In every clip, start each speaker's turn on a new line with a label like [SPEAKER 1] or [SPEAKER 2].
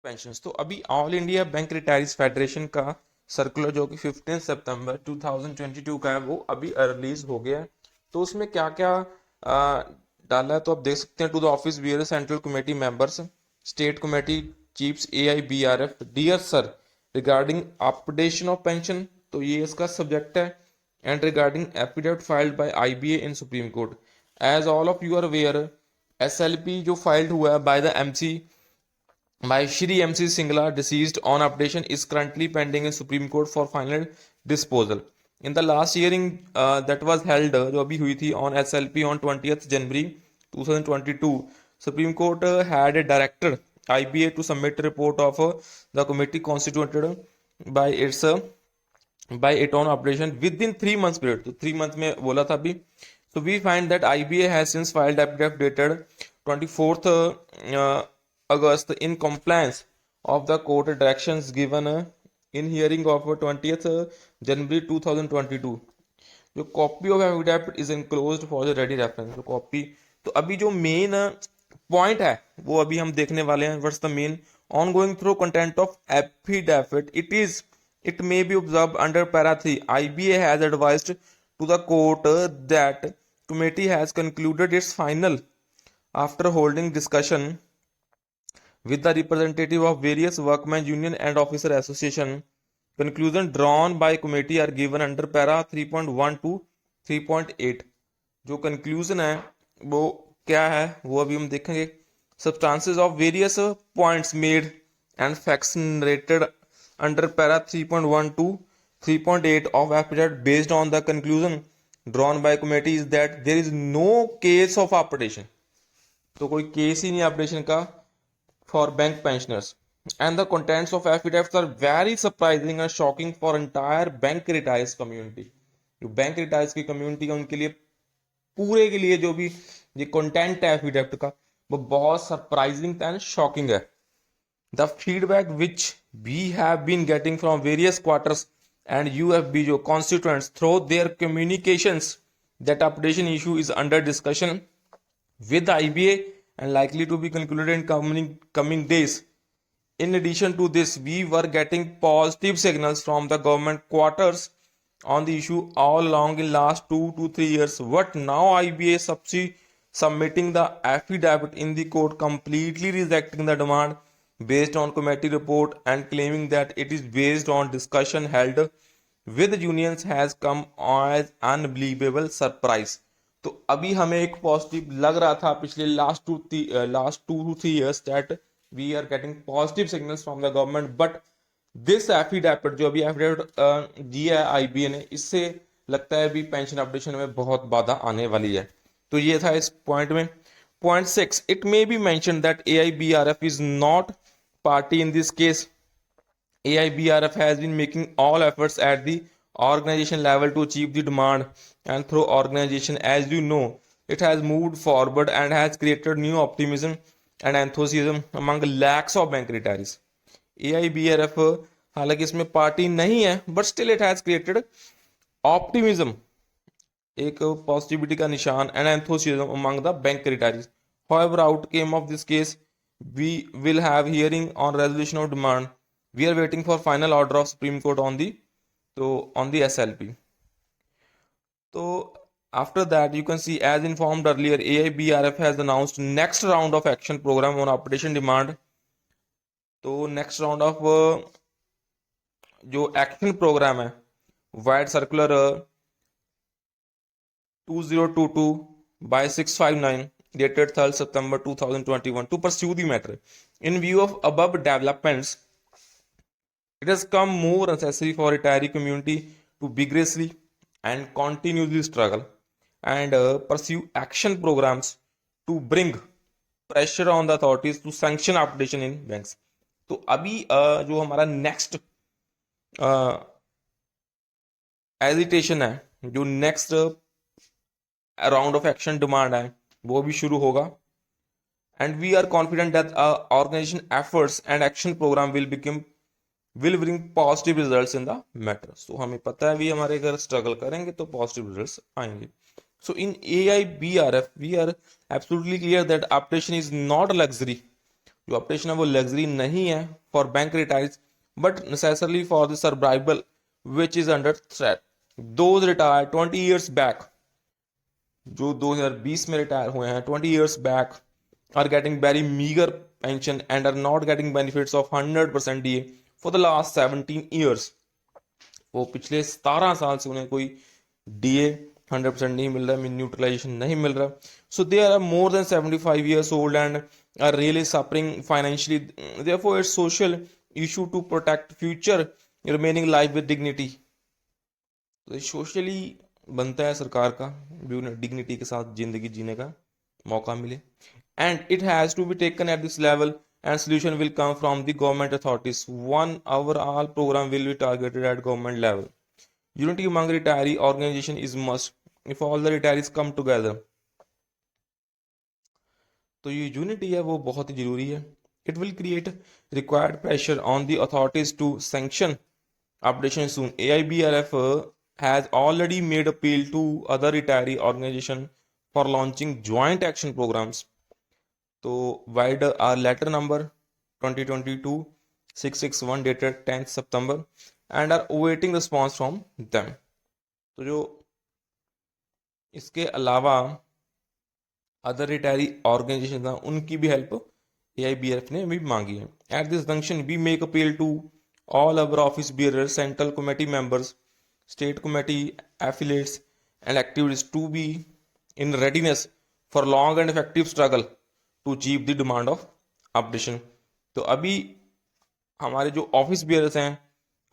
[SPEAKER 1] Pension. तो अभी all India bank retirees federation का सर्कुलर जो कि 15 सितंबर 2022 का है वो अभी रिलीज हो गया है। तो उसमें क्या क्या डाला है तो आप देख सकते हैं। To the office bearer central committee members, state committee chiefs AIBRF, dear sir, regarding updation of pension, तो ये इसका सब्जेक्ट है। And regarding affidavit filed by IBA in supreme court, as all of you are aware, SLP जो filed हुआ है by the MC by Shri MC Singla, deceased on updation, is currently pending in Supreme Court for final disposal. In the last hearing that was held, जो अभी हुई थी on SLP on 20th January 2022, Supreme Court had directed IBA to submit a report of the committee constituted by its by it on operation within 3 months period. तो 3 month में बोला था अभी. So we find that IBA has since filed affidavit dated 24th August in compliance of the court directions given in hearing of 20th January 2022. जो copy of affidavit is enclosed for the ready reference, तो copy. तो अभी जो main point है वो अभी हम देखने वाले हैं. What's the main on going through content of affidavit, it may be observed under para 3, IBA has advised to the court that committee has concluded its final after holding discussion with the representative of various workmen union and officer association. Conclusion drawn by committee are given under para 3.1 to 3.8. जो conclusion है वो क्या है वो अभी हम देखेंगे. Substances of various points made and facts narrated under para 3.1 to 3.8 of affidavit based on the conclusion drawn by committee is that there is no case of arbitration. तो कोई केस ही नहीं arbitration का for bank pensioners, and the contents of affidavits are very surprising and shocking for entire bank retirees community. जो bank retires की community है उनके लिए, पूरे के लिए जो भी ये कंटेंट है एफिडेविट का वो बहुत सरप्राइजिंग एंड शॉकिंग है. The feedback which we have been getting from various quarters and UFB जो constituents through their communications that updation issue is under discussion with the IBA and likely to be concluded in coming days. In addition to this, we were getting positive signals from the government quarters on the issue all along in last 2 to 3 years. But now IBA submitting the affidavit in the court completely rejecting the demand based on committee report and claiming that it is based on discussion held with unions has come as unbelievable surprise. तो अभी हमें एक positive लग रहा था पिछले last 2 to 3 years that we are getting positive signals from the government, but this affidavit जो अभी एफिडेविट दिया है IBA ने, इससे लगता है अभी पेंशन अपडेशन में बहुत बाधा आने वाली है. तो ये था इस पॉइंट में. Point 6, it may be mentioned that AIBRF is not party in this case. AIBRF has been making all efforts at the organization level to achieve the demand, and through organization, as you know, it has moved forward and has created new optimism and enthusiasm among lakhs of bank retirees. AIBRF हालांकि इसमें party नहीं है, but still it has created optimism, एक positivity का निशान, and enthusiasm among the bank retirees. However, outcome of this case, we will have hearing on resolution of demand. We are waiting for final order of Supreme Court on the SLP. So after that, you can see, as informed earlier, AIBRF has announced next round of action program on updation demand. तो next round of जो action program है, wide circular 2022 by 659 dated 3rd September 2021 to pursue the matter. In view of above developments, it has come more necessary for retiree community to vigorously and continuously struggle and pursue action programs to bring pressure on the authorities to sanction updation in banks. तो अभी जो हमारा next agitation है, जो next round of action demand है, वो भी शुरू होगा. And we are confident that organization efforts and action programme will bring positive results in the matter. So हमें पता है भी हमारे अगर स्ट्रगल करेंगे तो पॉजिटिव रिजल्ट्स आएंगे. So in AIBRF we are absolutely clear that updation is not a luxury जो अपडेशन है वो लग्जरी नहीं है for bank retirees but necessarily for the survival which is under threat. Those retire 20 years back, जो 2020 में retire हुए हैं 20 years back, are getting very meagre pension and are not getting benefits of 100% DA for the last 17 years. वो पिछले 17 साल से उन्हें कोई डीए 100% नहीं मिल रहा, मीन न्यूट्रलाइजेशन नहीं मिल रहा। So they are more than 75 years old and are really suffering financially, therefore it's social issue to protect future remaining life with dignity. तो सोशली बनता है सरकार का भी उन्हें डिग्निटी के साथ जिंदगी जीने का मौका मिले, and it has to be taken at this level and solution will come from the government authorities. One overall program will be targeted at government level. Unity among retiree organization is must if all the retirees come together. तो ये unity है वो बहुत ही जरूरी है. It will create required pressure on the authorities to sanction updation soon. AIBRF has already made appeal to other retiree organization for launching joint action programs. तो vide our letter number 2022-661 dated 10th September and are awaiting response from them. तो जो इसके अलावा other retiree organisation हैं उनकी भी help AIBRF ने भी मांगी है. At this junction we make appeal to all our office bearers, central committee members, state committee affiliates and activities to be in readiness for long and effective struggle to achieve the demand of updation. तो अभी हमारे जो office bearers हैं,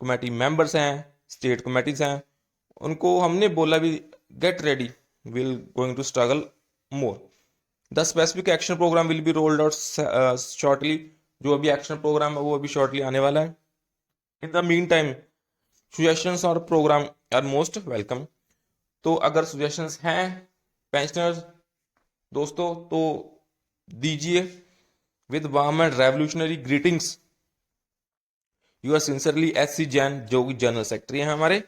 [SPEAKER 1] committee members हैं, state committees हैं, उनको हमने बोला भी get ready, will going to struggle more. The specific action programme will be rolled out shortly. जो अभी एक्शन प्रोग्राम है वो अभी शॉर्टली आने वाला है. In the mean time suggestions और प्रोग्राम आर मोस्ट वेलकम. तो अगर सजेशंस हैं पेंशनर्स दोस्तों तो दीजिए. With warm and revolutionary greetings, you are sincerely SC Jain, जो कि जनरल सेक्रेटरी हैं हमारे.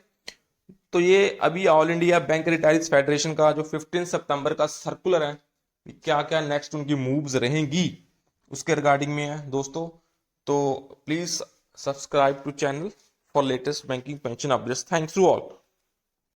[SPEAKER 1] तो ये अभी all India bank retirees federation का जो 15 सितंबर का सर्कुलर है, क्या क्या नेक्स्ट उनकी मूव्स रहेंगी उसके रिगार्डिंग में है दोस्तों. तो please subscribe to channel for latest banking pension updates. Thanks to all.